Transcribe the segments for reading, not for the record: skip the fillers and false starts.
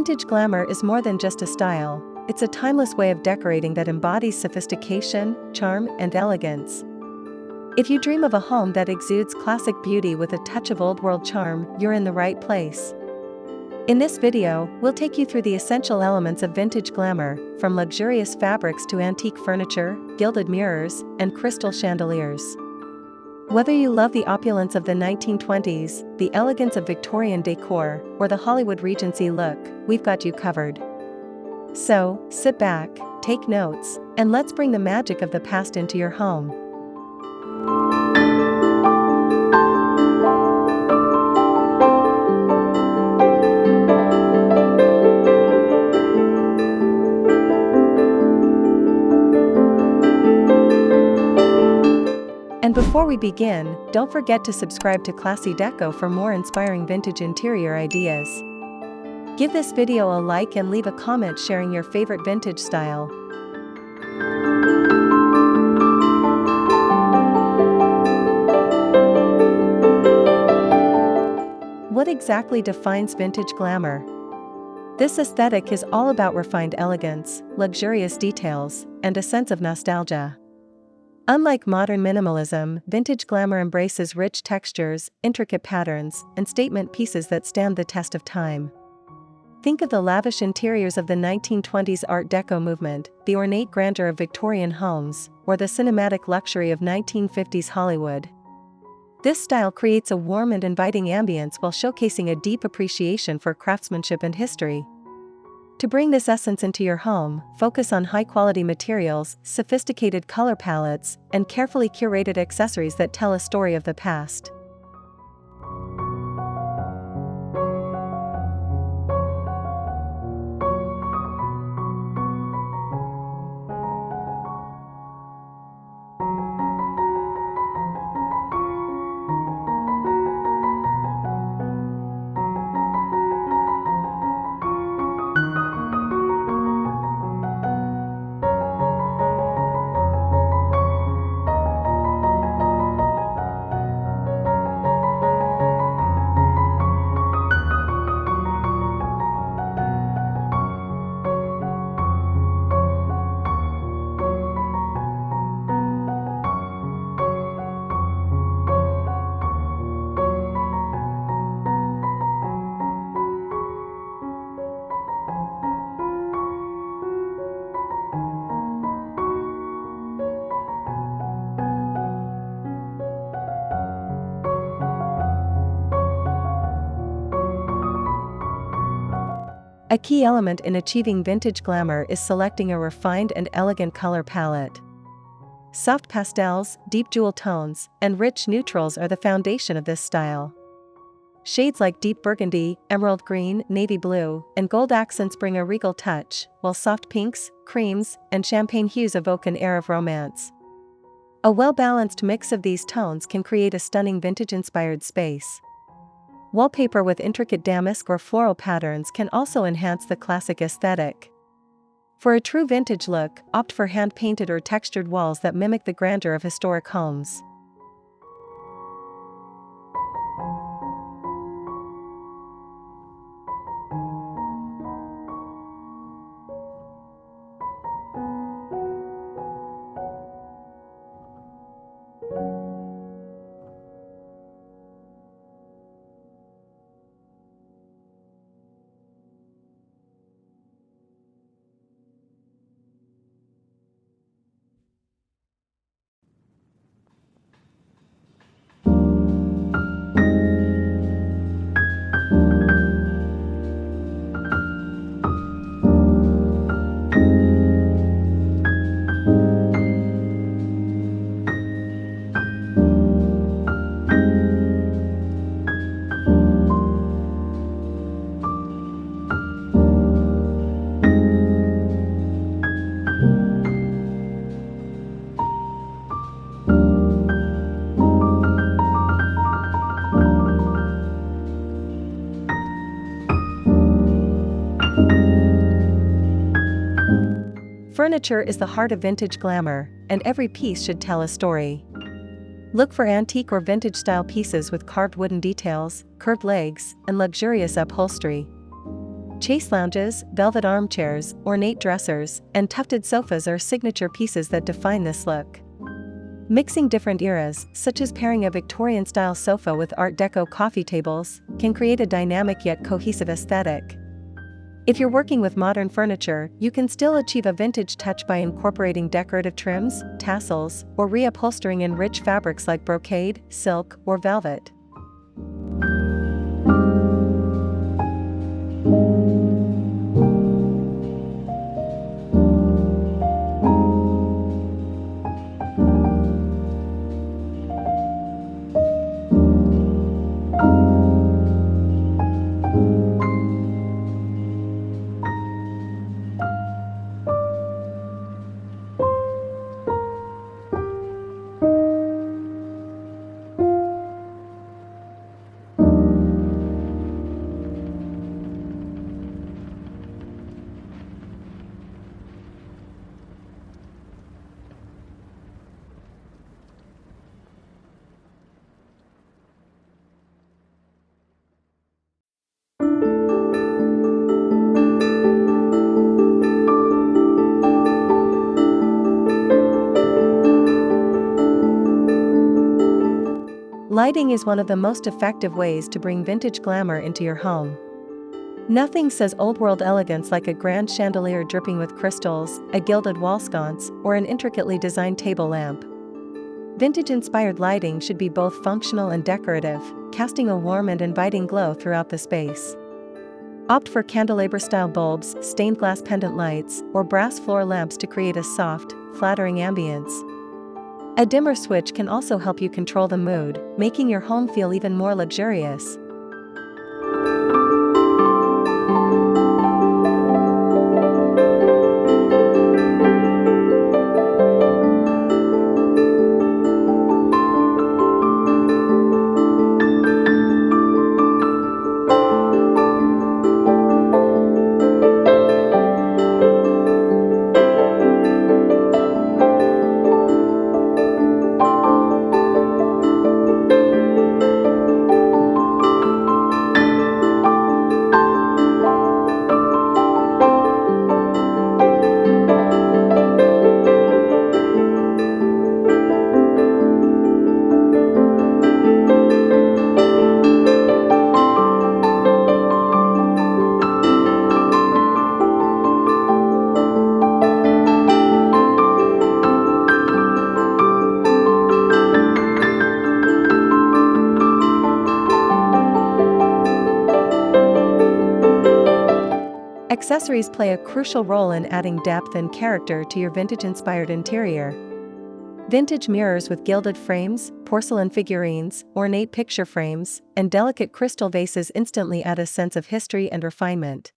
Vintage glamour is more than just a style, it's a timeless way of decorating that embodies sophistication, charm, and elegance. If you dream of a home that exudes classic beauty with a touch of old-world charm, you're in the right place. In this video, we'll take you through the essential elements of vintage glamour, from luxurious fabrics to antique furniture, gilded mirrors, and crystal chandeliers. Whether you love the opulence of the 1920s, the elegance of Victorian decor, or the Hollywood Regency look, we've got you covered. So, sit back, take notes, and let's bring the magic of the past into your home. And before we begin, don't forget to subscribe to Classy Deco for more inspiring vintage interior ideas. Give this video a like and leave a comment sharing your favorite vintage style. What exactly defines vintage glamour? This aesthetic is all about refined elegance, luxurious details, and a sense of nostalgia. Unlike modern minimalism, vintage glamour embraces rich textures, intricate patterns, and statement pieces that stand the test of time. Think of the lavish interiors of the 1920s Art Deco movement, the ornate grandeur of Victorian homes, or the cinematic luxury of 1950s Hollywood. This style creates a warm and inviting ambience while showcasing a deep appreciation for craftsmanship and history. To bring this essence into your home, focus on high-quality materials, sophisticated color palettes, and carefully curated accessories that tell a story of the past. A key element in achieving vintage glamour is selecting a refined and elegant color palette. Soft pastels, deep jewel tones, and rich neutrals are the foundation of this style. Shades like deep burgundy, emerald green, navy blue, and gold accents bring a regal touch, while soft pinks, creams, and champagne hues evoke an air of romance. A well-balanced mix of these tones can create a stunning vintage-inspired space. Wallpaper with intricate damask or floral patterns can also enhance the classic aesthetic. For a true vintage look, opt for hand-painted or textured walls that mimic the grandeur of historic homes. Furniture is the heart of vintage glamour, and every piece should tell a story. Look for antique or vintage-style pieces with carved wooden details, curved legs, and luxurious upholstery. Chaise lounges, velvet armchairs, ornate dressers, and tufted sofas are signature pieces that define this look. Mixing different eras, such as pairing a Victorian-style sofa with Art Deco coffee tables, can create a dynamic yet cohesive aesthetic. If you're working with modern furniture, you can still achieve a vintage touch by incorporating decorative trims, tassels, or reupholstering in rich fabrics like brocade, silk, or velvet. Lighting is one of the most effective ways to bring vintage glamour into your home. Nothing says old-world elegance like a grand chandelier dripping with crystals, a gilded wall sconce, or an intricately designed table lamp. Vintage-inspired lighting should be both functional and decorative, casting a warm and inviting glow throughout the space. Opt for candelabra-style bulbs, stained glass pendant lights, or brass floor lamps to create a soft, flattering ambience. A dimmer switch can also help you control the mood, making your home feel even more luxurious. Accessories play a crucial role in adding depth and character to your vintage-inspired interior. Vintage mirrors with gilded frames, porcelain figurines, ornate picture frames, and delicate crystal vases instantly add a sense of history and refinement.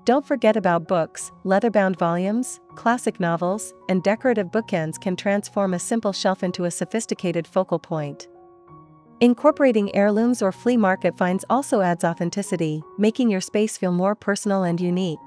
Don't forget about books. Leather-bound volumes, classic novels, and decorative bookends can transform a simple shelf into a sophisticated focal point. Incorporating heirlooms or flea market finds also adds authenticity, making your space feel more personal and unique.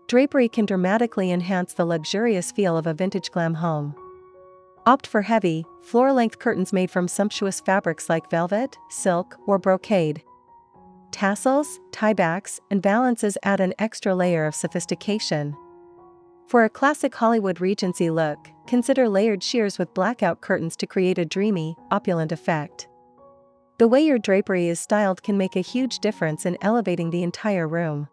Drapery can dramatically enhance the luxurious feel of a vintage glam home. Opt for heavy, floor-length curtains made from sumptuous fabrics like velvet, silk, or brocade. Tassels, tiebacks, and valances add an extra layer of sophistication. For a classic Hollywood Regency look, consider layered sheers with blackout curtains to create a dreamy, opulent effect. The way your drapery is styled can make a huge difference in elevating the entire room.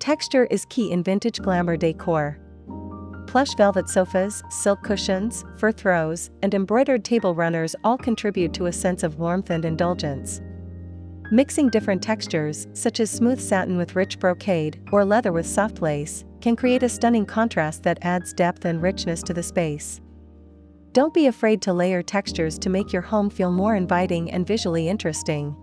Texture is key in vintage glamour decor. Plush velvet sofas, silk cushions, fur throws, and embroidered table runners all contribute to a sense of warmth and indulgence. Mixing different textures, such as smooth satin with rich brocade or leather with soft lace, can create a stunning contrast that adds depth and richness to the space. Don't be afraid to layer textures to make your home feel more inviting and visually interesting.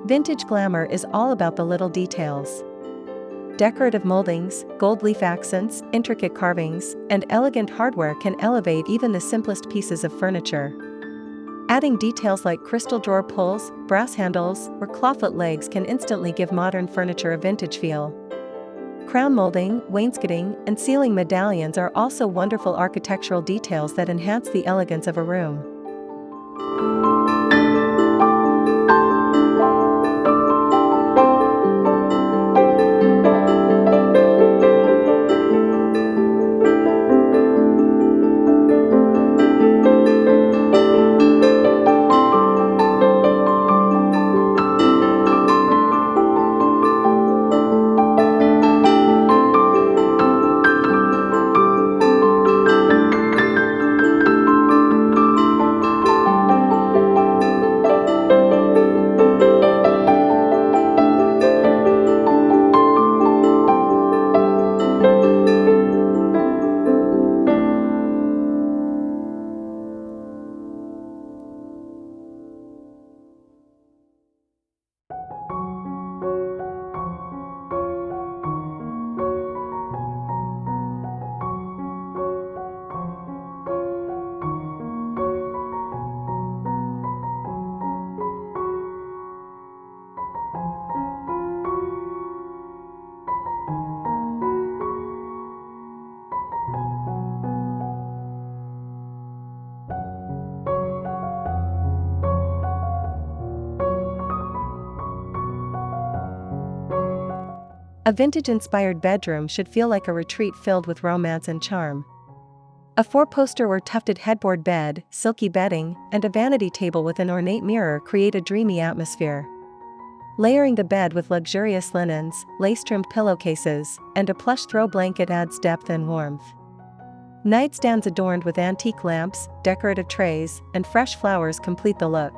Vintage glamour is all about the little details. Decorative moldings, gold leaf accents, intricate carvings, and elegant hardware can elevate even the simplest pieces of furniture. Adding details like crystal drawer pulls, brass handles, or clawfoot legs can instantly give modern furniture a vintage feel. Crown molding, wainscoting, and ceiling medallions are also wonderful architectural details that enhance the elegance of a room. A vintage-inspired bedroom should feel like a retreat filled with romance and charm. A four-poster or tufted headboard bed, silky bedding, and a vanity table with an ornate mirror create a dreamy atmosphere. Layering the bed with luxurious linens, lace-trimmed pillowcases, and a plush throw blanket adds depth and warmth. Nightstands adorned with antique lamps, decorative trays, and fresh flowers complete the look.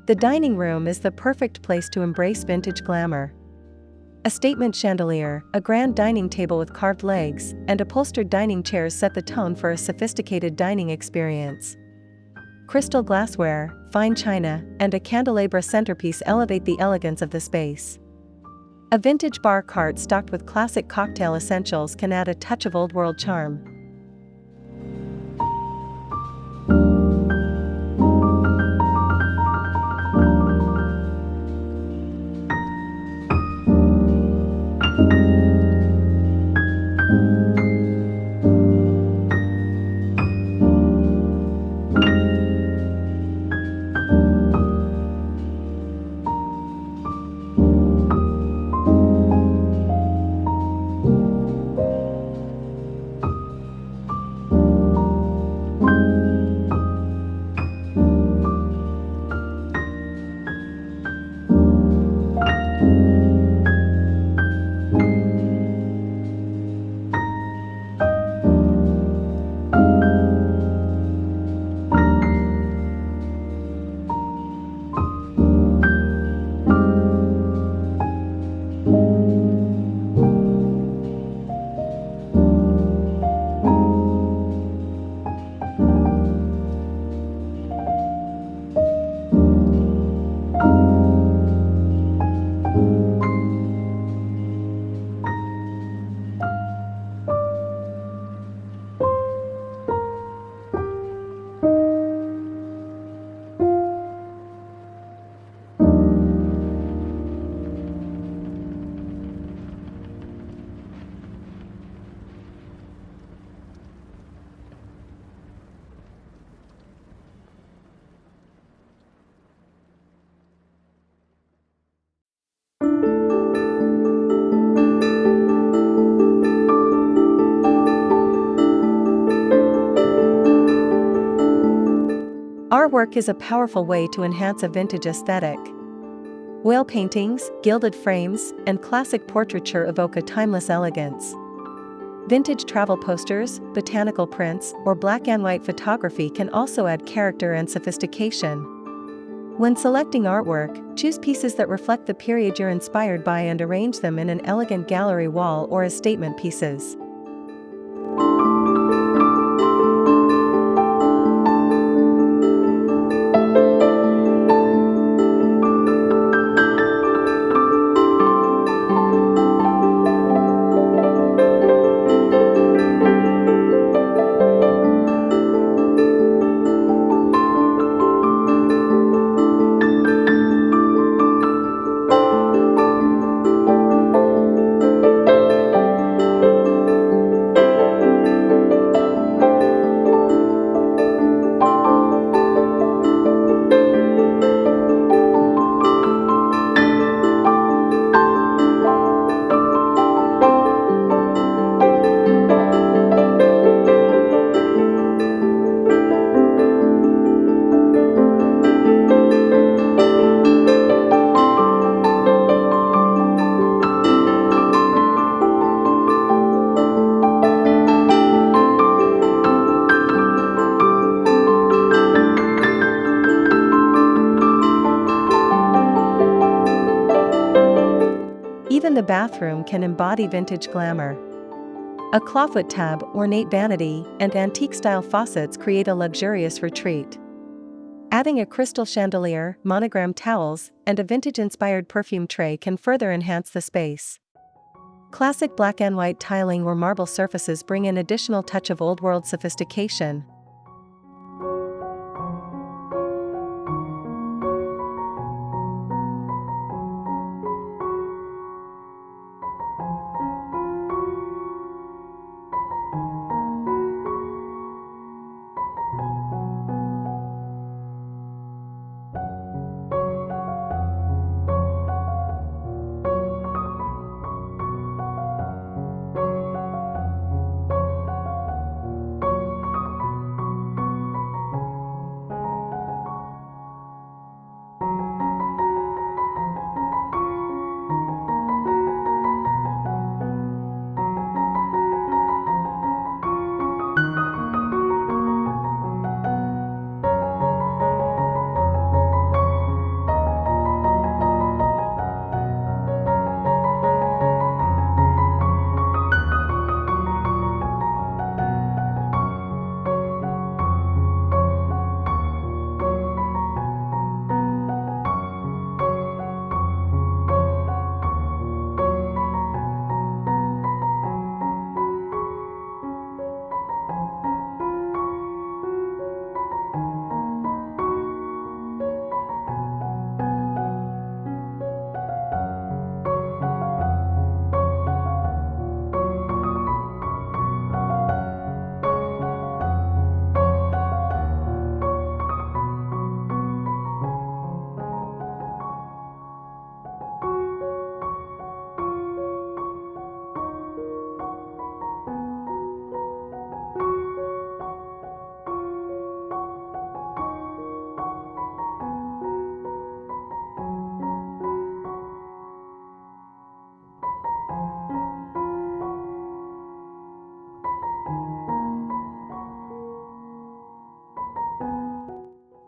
The dining room is the perfect place to embrace vintage glamour. A statement chandelier, a grand dining table with carved legs, and upholstered dining chairs set the tone for a sophisticated dining experience. Crystal glassware, fine china, and a candelabra centerpiece elevate the elegance of the space. A vintage bar cart stocked with classic cocktail essentials can add a touch of old-world charm. Artwork is a powerful way to enhance a vintage aesthetic. Oil paintings, gilded frames, and classic portraiture evoke a timeless elegance. Vintage travel posters, botanical prints, or black and white photography can also add character and sophistication. When selecting artwork, choose pieces that reflect the period you're inspired by and arrange them in an elegant gallery wall or as statement pieces. Even the bathroom can embody vintage glamour. A clawfoot tab, ornate vanity, and antique-style faucets create a luxurious retreat. Adding a crystal chandelier, monogrammed towels, and a vintage-inspired perfume tray can further enhance the space. Classic black and white tiling or marble surfaces bring an additional touch of old-world sophistication.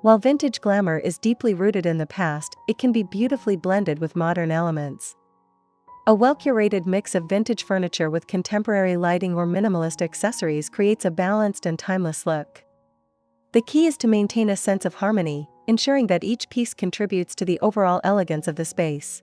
While vintage glamour is deeply rooted in the past, it can be beautifully blended with modern elements. A well-curated mix of vintage furniture with contemporary lighting or minimalist accessories creates a balanced and timeless look. The key is to maintain a sense of harmony, ensuring that each piece contributes to the overall elegance of the space.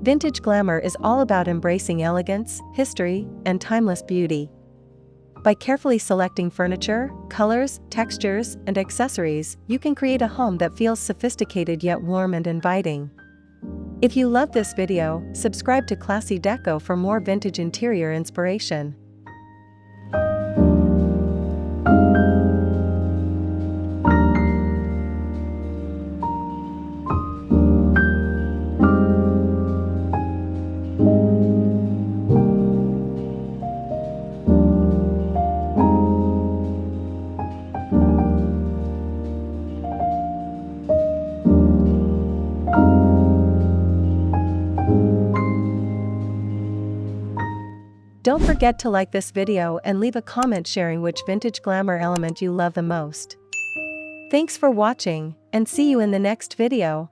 Vintage glamour is all about embracing elegance, history, and timeless beauty. By carefully selecting furniture, colors, textures, and accessories, you can create a home that feels sophisticated yet warm and inviting. If you love this video, subscribe to Classy Deco for more vintage interior inspiration. Don't forget to like this video and leave a comment sharing which vintage glamour element you love the most. Thanks for watching, and see you in the next video.